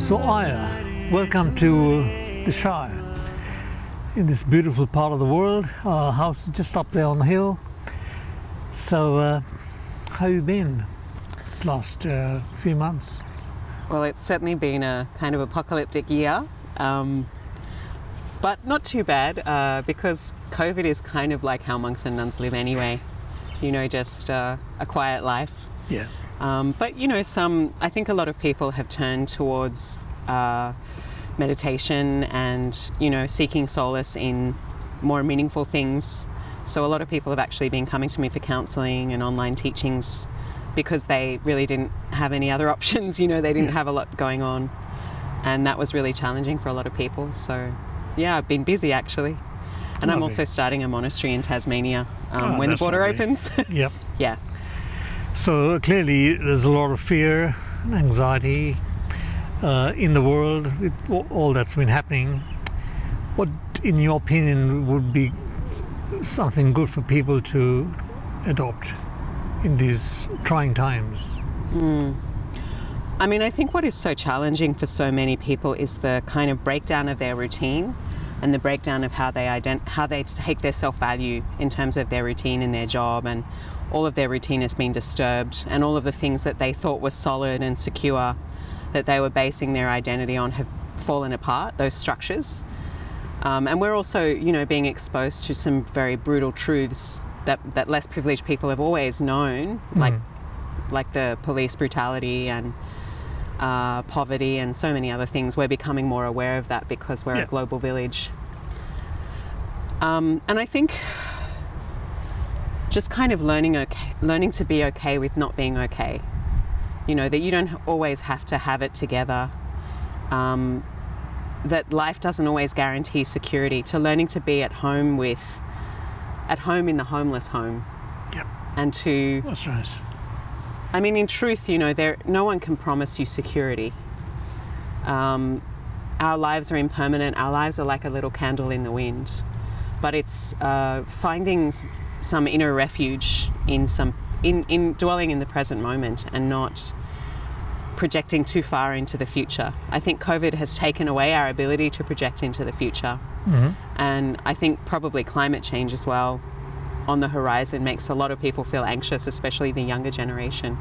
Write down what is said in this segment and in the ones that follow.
So Ayya, welcome to the Shire in this beautiful part of the world. Our house is just up there on the hill. So how have you been this last few months? Well, it's certainly been a kind of apocalyptic year, but not too bad because COVID is kind of like how monks and nuns live anyway. You know, just a quiet life. Yeah. But you know, I think a lot of people have turned towards meditation and, you know, seeking solace in more meaningful things. So a lot of people have actually been coming to me for counselling and online teachings because they really didn't have any other options. You know, they didn't have a lot going on, and that was really challenging for a lot of people. So yeah, I've been busy actually. And I'm also starting a monastery in Tasmania when the border opens. Yep. Yeah. So clearly there's a lot of fear and anxiety in the world with all that's been happening. What, in your opinion, would be something good for people to adopt in these trying times? I mean, I think what is so challenging for so many people is the kind of breakdown of their routine and the breakdown of how they take their self-value in terms of their routine in their job, and all of their routine has been disturbed, and all of the things that they thought were solid and secure that they were basing their identity on have fallen apart, those structures. And we're also, you know, being exposed to some very brutal truths that less privileged people have always known, like the police brutality and poverty and so many other things. We're becoming more aware of that because we're a global village. And I think just kind of learning to be okay with not being okay. You know, that you don't always have to have it together. That life doesn't always guarantee security. To learning to be at home in the homeless home. Yep. And to... That's nice. I mean, in truth, you know, no one can promise you security. Our lives are impermanent. Our lives are like a little candle in the wind. But it's finding some inner refuge in dwelling in the present moment and not projecting too far into the future. I think COVID has taken away our ability to project into the future. And I think probably climate change as well on the horizon makes a lot of people feel anxious, especially the younger generation.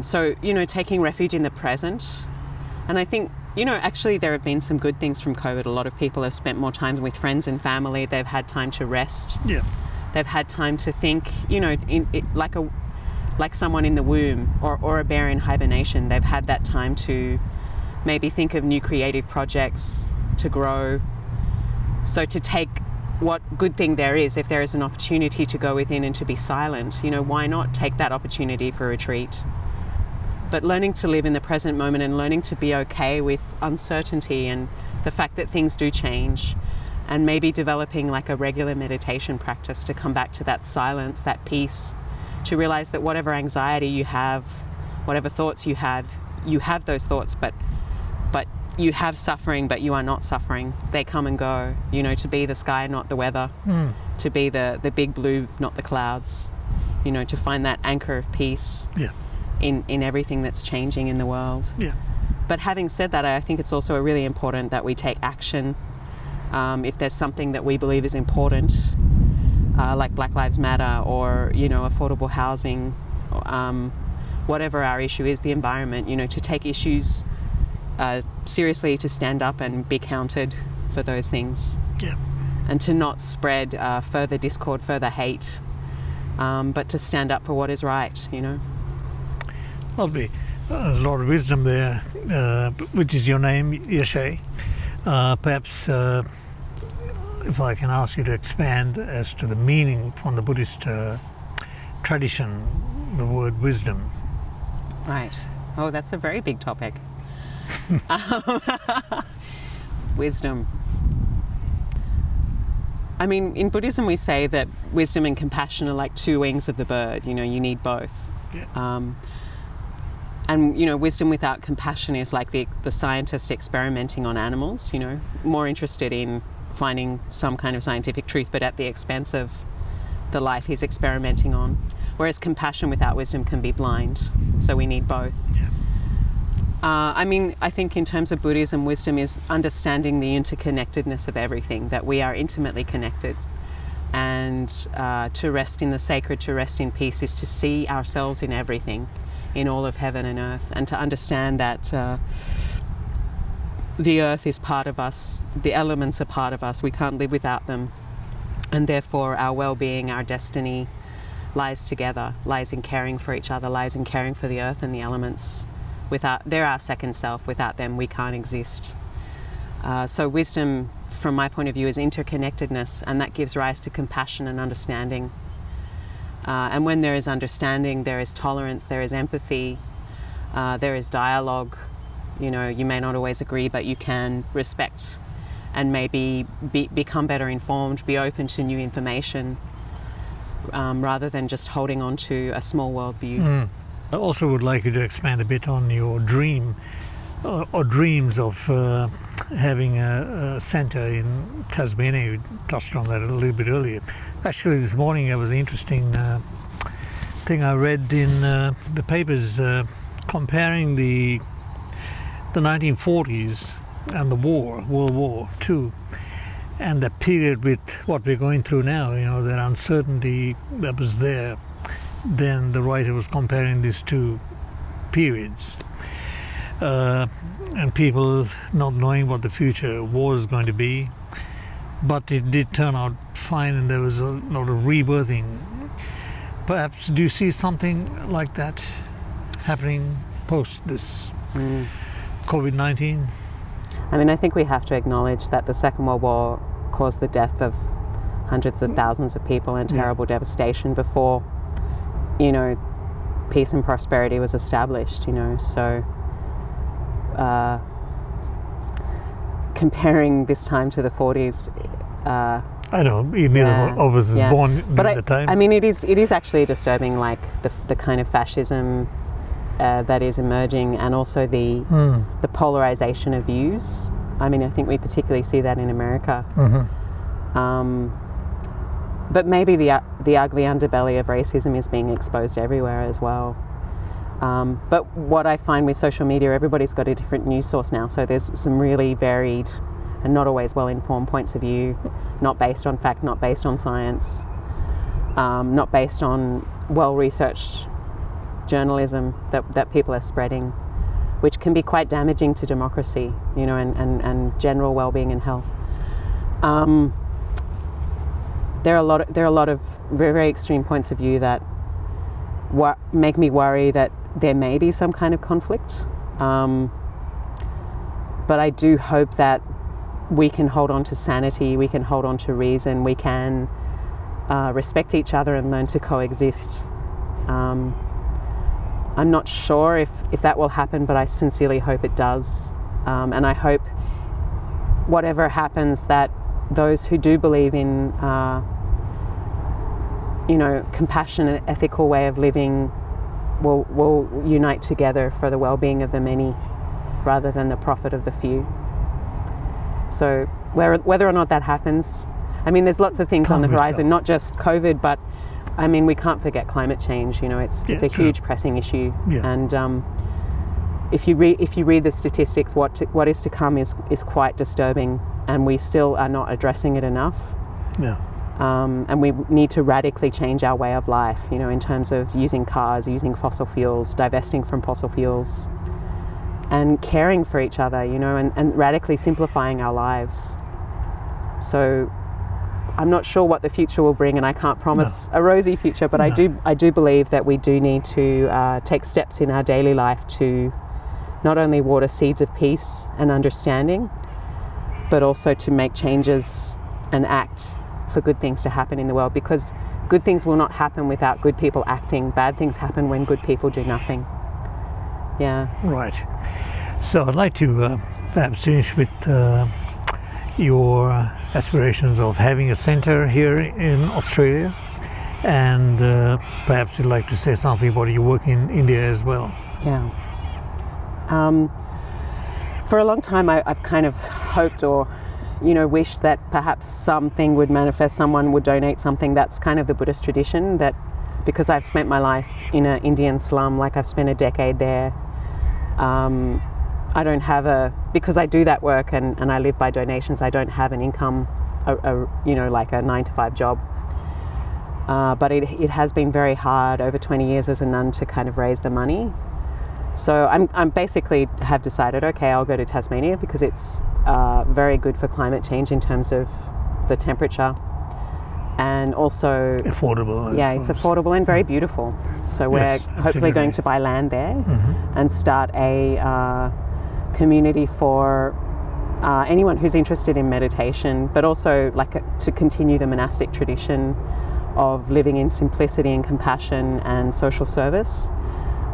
So, you know, taking refuge in the present. And I think, you know, actually there have been some good things from COVID. A lot of people have spent more time with friends and family. They've had time to rest. Yeah. They've had time to think, you know, like someone in the womb or a bear in hibernation. They've had that time to maybe think of new creative projects, to grow. So to take what good thing there is, if there is an opportunity to go within and to be silent, you know, why not take that opportunity for retreat? But learning to live in the present moment and learning to be okay with uncertainty and the fact that things do change, and maybe developing like a regular meditation practice to come back to that silence, that peace, to realize that whatever anxiety you have, whatever thoughts you have those thoughts, but you have suffering, but you are not suffering. They come and go, you know, to be the sky, not the weather, to be the big blue, not the clouds, you know, to find that anchor of peace in everything that's changing in the world. Yeah. But having said that, I think it's also really important that we take action. If there's something that we believe is important, like Black Lives Matter or, you know, affordable housing, whatever our issue is, the environment, you know, to take issues seriously, to stand up and be counted for those things. Yeah. And to not spread further discord, further hate, but to stand up for what is right, you know. Lovely. There's a lot of wisdom there, which is your name, Yeshe. Perhaps if I can ask you to expand as to the meaning from the Buddhist tradition, the word wisdom. Right. Oh, that's a very big topic. Wisdom. I mean, in Buddhism we say that wisdom and compassion are like two wings of the bird. You know, you need both. Yeah. And, you know, wisdom without compassion is like the scientist experimenting on animals, you know, more interested in finding some kind of scientific truth, but at the expense of the life he's experimenting on. Whereas compassion without wisdom can be blind. So we need both. Yeah. I mean, I think in terms of Buddhism, wisdom is understanding the interconnectedness of everything, that we are intimately connected. And to rest in the sacred, to rest in peace, is to see ourselves in everything, in all of heaven and earth, and to understand that the earth is part of us, the elements are part of us, we can't live without them. And therefore our well-being, our destiny lies together, lies in caring for each other, lies in caring for the earth and the elements. They're our second self. Without them, we can't exist. So wisdom, from my point of view, is interconnectedness, and that gives rise to compassion and understanding. And when there is understanding, there is tolerance, there is empathy, there is dialogue. You know, you may not always agree, but you can respect and maybe become better informed, be open to new information, rather than just holding on to a small world view. I also would like you to expand a bit on your dream or dreams of having a centre in Tasmania. You touched on that a little bit earlier. Actually, this morning there was an interesting thing I read in the papers comparing the 1940s and the war, World War II, and the period with what we're going through now, you know, that uncertainty that was there. Then the writer was comparing these two periods, and people not knowing what the future war is going to be, but it did turn out fine, and there was a lot of rebirthing. Perhaps do you see something like that happening post this COVID-19? I mean, I think we have to acknowledge that the Second World War caused the death of hundreds of thousands of people and terrible devastation before, you know, peace and prosperity was established, you know. So comparing this time to the 40s, I don't know, neither of us is born at the time. I mean, it is actually disturbing, like the kind of fascism that is emerging, and also the polarization of views. I mean, I think we particularly see that in America. But maybe the ugly underbelly of racism is being exposed everywhere as well. But what I find with social media, everybody's got a different news source now, so there's some really varied and not always well-informed points of view, not based on fact, not based on science, not based on well-researched journalism that people are spreading, which can be quite damaging to democracy, you know, and general well-being and health. There are a lot of very, very extreme points of view that make me worry that there may be some kind of conflict. But I do hope that we can hold on to sanity, we can hold on to reason, we can respect each other and learn to coexist. I'm not sure if that will happen, but I sincerely hope it does. And I hope whatever happens, that those who do believe in, you know, compassionate, ethical way of living will unite together for the well-being of the many rather than the profit of the few. So whether or not that happens, I mean, there's lots of things on the horizon, not just COVID, but I mean, we can't forget climate change. You know, it's a huge pressing issue, and if you read the statistics, what is to come is quite disturbing, and we still are not addressing it enough. And we need to radically change our way of life, you know, in terms of using cars, using fossil fuels, divesting from fossil fuels, and caring for each other, you know, and radically simplifying our lives. So I'm not sure what the future will bring, and I can't promise a rosy future, but I do believe that we do need to take steps in our daily life to not only water seeds of peace and understanding, but also to make changes and act for good things to happen in the world, because good things will not happen without good people acting. Bad things happen when good people do nothing. Right. So I'd like to perhaps finish with your aspirations of having a centre here in Australia, and perhaps you'd like to say something about your work in India as well. For a long time I've kind of hoped or, you know, wished that perhaps something would manifest, someone would donate something. That's kind of the Buddhist tradition, that because I've spent my life in an Indian slum, like I've spent a decade there, I don't have because I do that work and I live by donations, I don't have an income, like a 9-to-5 job. But it has been very hard over 20 years as a nun to kind of raise the money. So I'm basically have decided, okay, I'll go to Tasmania because it's very good for climate change in terms of the temperature, and also affordable. It's affordable and very beautiful. So we're hopefully going to buy land there and start a community for anyone who's interested in meditation, but also to continue the monastic tradition of living in simplicity and compassion and social service.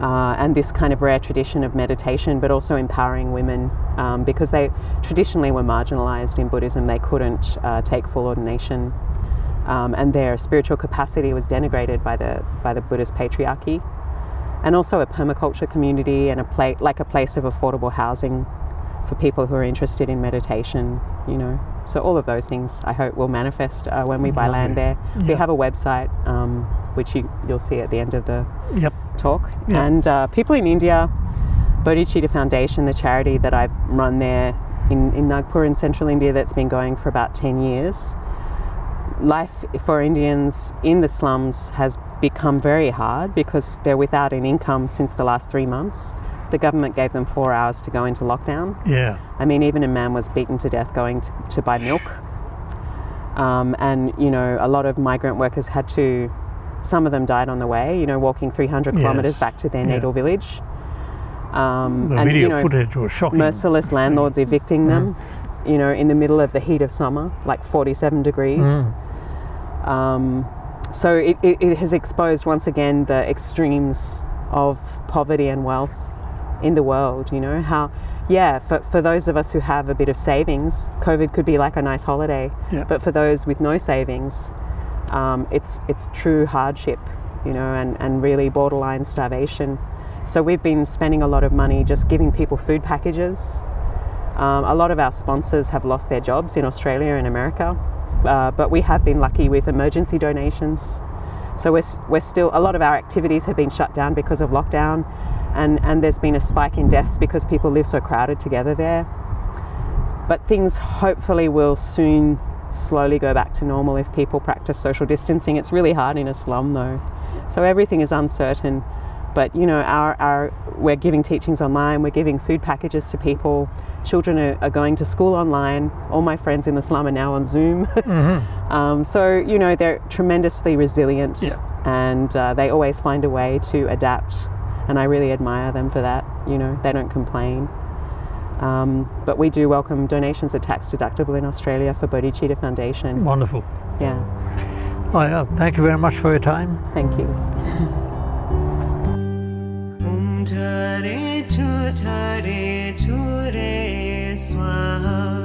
And this kind of rare tradition of meditation, but also empowering women because they traditionally were marginalized in Buddhism. They couldn't take full ordination, and their spiritual capacity was denigrated by the Buddhist patriarchy. And also a permaculture community and a place of affordable housing for people who are interested in meditation. So all of those things I hope will manifest when we buy land there. Yep. We have a website which you'll see at the end of the talk. Yep. And people in India, Bodhicitta Foundation, the charity that I run there in Nagpur in central India, that's been going for about 10 years. Life for Indians in the slums has become very hard because they're without an income since the last 3 months. The government gave them 4 hours to go into lockdown. Yeah. I mean, even a man was beaten to death going to buy milk. And, a lot of migrant workers some of them died on the way, walking 300 kilometres back to their natal village. The video footage was shocking. Merciless landlords evicting them, in the middle of the heat of summer, like 47 degrees. So it has exposed once again the extremes of poverty and wealth in the world, how, for those of us who have a bit of savings, COVID could be like a nice holiday. Yeah. But for those with no savings, it's true hardship, and really borderline starvation. So we've been spending a lot of money just giving people food packages. A lot of our sponsors have lost their jobs in Australia and America, but we have been lucky with emergency donations. So we're still, a lot of our activities have been shut down because of lockdown, and there's been a spike in deaths because people live so crowded together there. But things hopefully will soon slowly go back to normal if people practice social distancing. It's really hard in a slum though. So everything is uncertain. But we're giving teachings online, we're giving food packages to people, children are going to school online, all my friends in the slum are now on Zoom. So, they're tremendously resilient, and they always find a way to adapt, and I really admire them for that. They don't complain. But we do welcome donations, are tax deductible in Australia for Bodhicitta Foundation. Wonderful. Yeah. Ayya, thank you very much for your time. Thank you. Tare tu re swaha